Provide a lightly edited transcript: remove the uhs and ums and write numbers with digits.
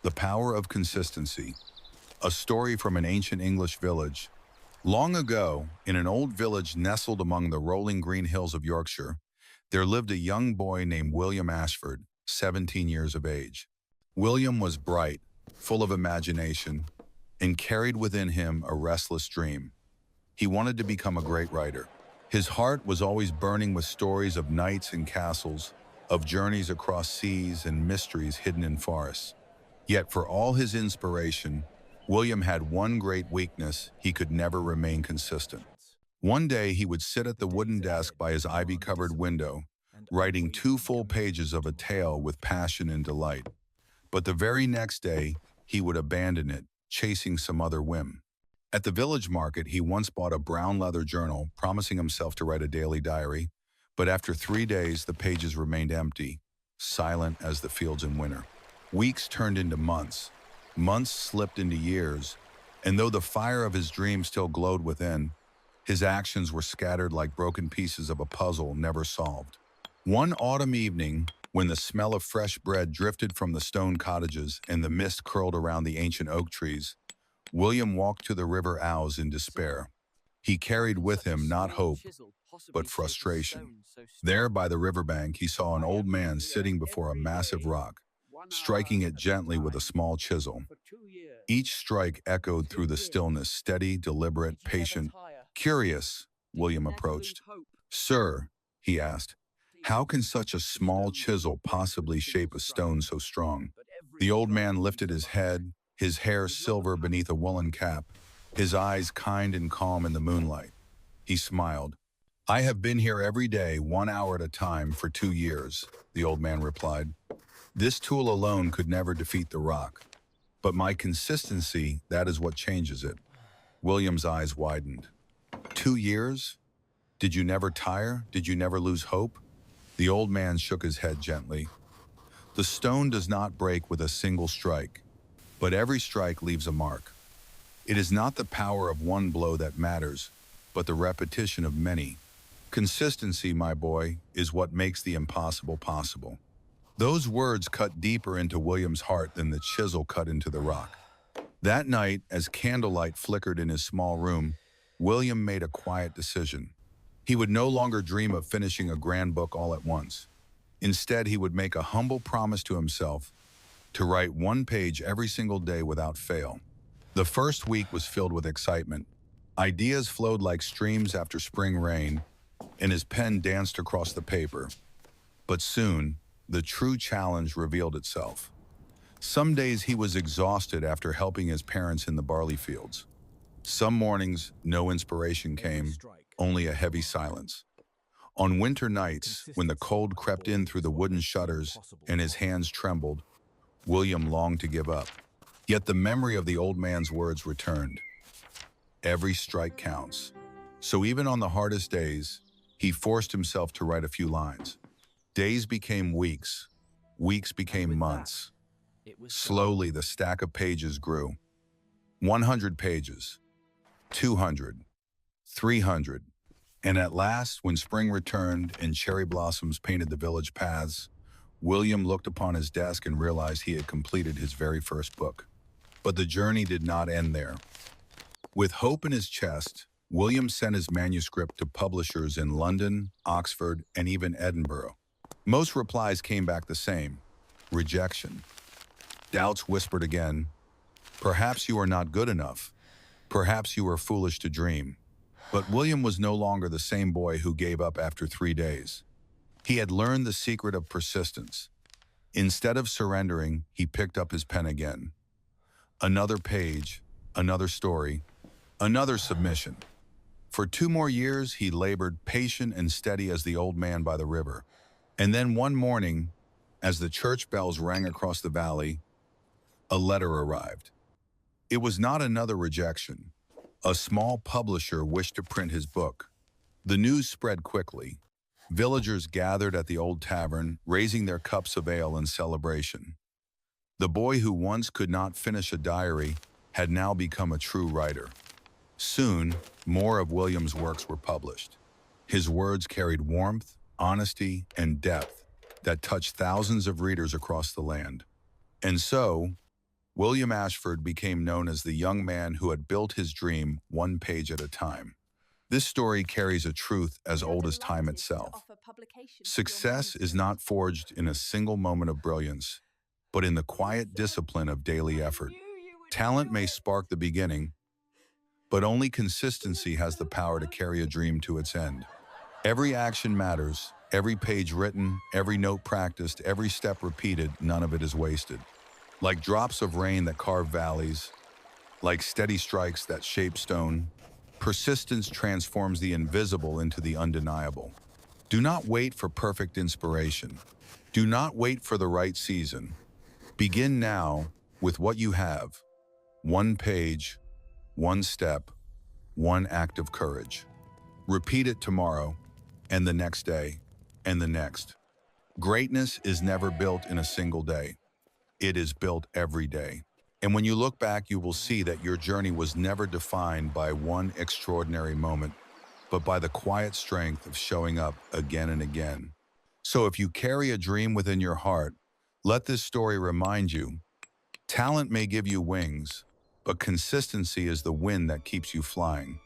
The Power of Consistency. A story from an ancient English village. Long ago, in an old village nestled among the rolling green hills of Yorkshire, there lived a young boy named William Ashford, 17 years of age. William was bright, full of imagination, and carried within him a restless dream. He wanted to become a great writer. His heart was always burning with stories of knights and castles, of journeys across seas and mysteries hidden in forests. Yet for all his inspiration, William had one great weakness: he could never remain consistent. One day he would sit at the wooden desk by his ivy-covered window, writing 2 full pages of a tale with passion and delight. But the very next day, he would abandon it, chasing some other whim. At the village market, he once bought a brown leather journal, promising himself to write a daily diary. But after 3 days, the pages remained empty, silent as the fields in winter. Weeks turned into months. Months slipped into years, and though the fire of his dream still glowed within, his actions were scattered like broken pieces of a puzzle never solved. One autumn evening, when the smell of fresh bread drifted from the stone cottages and the mist curled around the ancient oak trees, William walked to the River Ouse in despair. He carried with him not hope, but frustration. There, by the riverbank, he saw an old man sitting before a massive rock, striking it gently with a small chisel. Each strike echoed through the stillness, steady, deliberate, patient. Curious, William approached. "Sir," he asked, "how can such a small chisel possibly shape a stone so strong?" The old man lifted his head, his hair silver beneath a woolen cap, his eyes kind and calm in the moonlight. He smiled. "I have been here every day, 1 hour at a time, for 2 years," the old man replied. "This tool alone could never defeat the rock. But my consistency, that is what changes it." William's eyes widened. 2 years? Did you never tire? Did you never lose hope? The old man shook his head gently. "The stone does not break with a single strike, but every strike leaves a mark. It is not the power of one blow that matters, but the repetition of many. Consistency, my boy, is what makes the impossible possible." Those words cut deeper into William's heart than the chisel cut into the rock. That night, as candlelight flickered in his small room, William made a quiet decision. He would no longer dream of finishing a grand book all at once. Instead, he would make a humble promise to himself to write 1 page every single day without fail. The first week was filled with excitement. Ideas flowed like streams after spring rain, and his pen danced across the paper. But soon, the true challenge revealed itself. Some days he was exhausted after helping his parents in the barley fields. Some mornings, no inspiration came, only a heavy silence. On winter nights, when the cold crept in through the wooden shutters and his hands trembled, William longed to give up. Yet the memory of the old man's words returned. Every strike counts. So even on the hardest days, he forced himself to write a few lines. Days became weeks. Weeks became months. Slowly, the stack of pages grew. 100 pages. 200. 300. And at last, when spring returned and cherry blossoms painted the village paths, William looked upon his desk and realized he had completed his very first book. But the journey did not end there. With hope in his chest, William sent his manuscript to publishers in London, Oxford, and even Edinburgh. Most replies came back the same: rejection. Doubts whispered again, "Perhaps you are not good enough. Perhaps you are foolish to dream." But William was no longer the same boy who gave up after 3 days. He had learned the secret of persistence. Instead of surrendering, he picked up his pen again. Another page, another story, another submission. For 2 more years, he labored, patient and steady as the old man by the river. And then one morning, as the church bells rang across the valley, a letter arrived. It was not another rejection. A small publisher wished to print his book. The news spread quickly. Villagers gathered at the old tavern, raising their cups of ale in celebration. The boy who once could not finish a diary had now become a true writer. Soon, more of William's works were published. His words carried warmth, honesty, and depth that touched thousands of readers across the land. And so, William Ashford became known as the young man who had built his dream one page at a time. This story carries a truth as We are old as time delighted to itself. offer publication for your Success is manuscript. not forged in a single moment of brilliance, but in the quiet discipline of daily I effort. knew you would Talent do may it. spark the beginning, but only consistency You're has the so power to carry a wonderful. dream to its end. Every action matters, every page written, every note practiced, every step repeated, none of it is wasted. Like drops of rain that carve valleys, like steady strikes that shape stone, persistence transforms the invisible into the undeniable. Do not wait for perfect inspiration. Do not wait for the right season. Begin now with what you have. One page, one step, one act of courage. Repeat it tomorrow, and the next day, and the next. Greatness is never built in a single day. It is built every day. And when you look back, you will see that your journey was never defined by one extraordinary moment, but by the quiet strength of showing up again and again. So if you carry a dream within your heart, let this story remind you, talent may give you wings, but consistency is the wind that keeps you flying.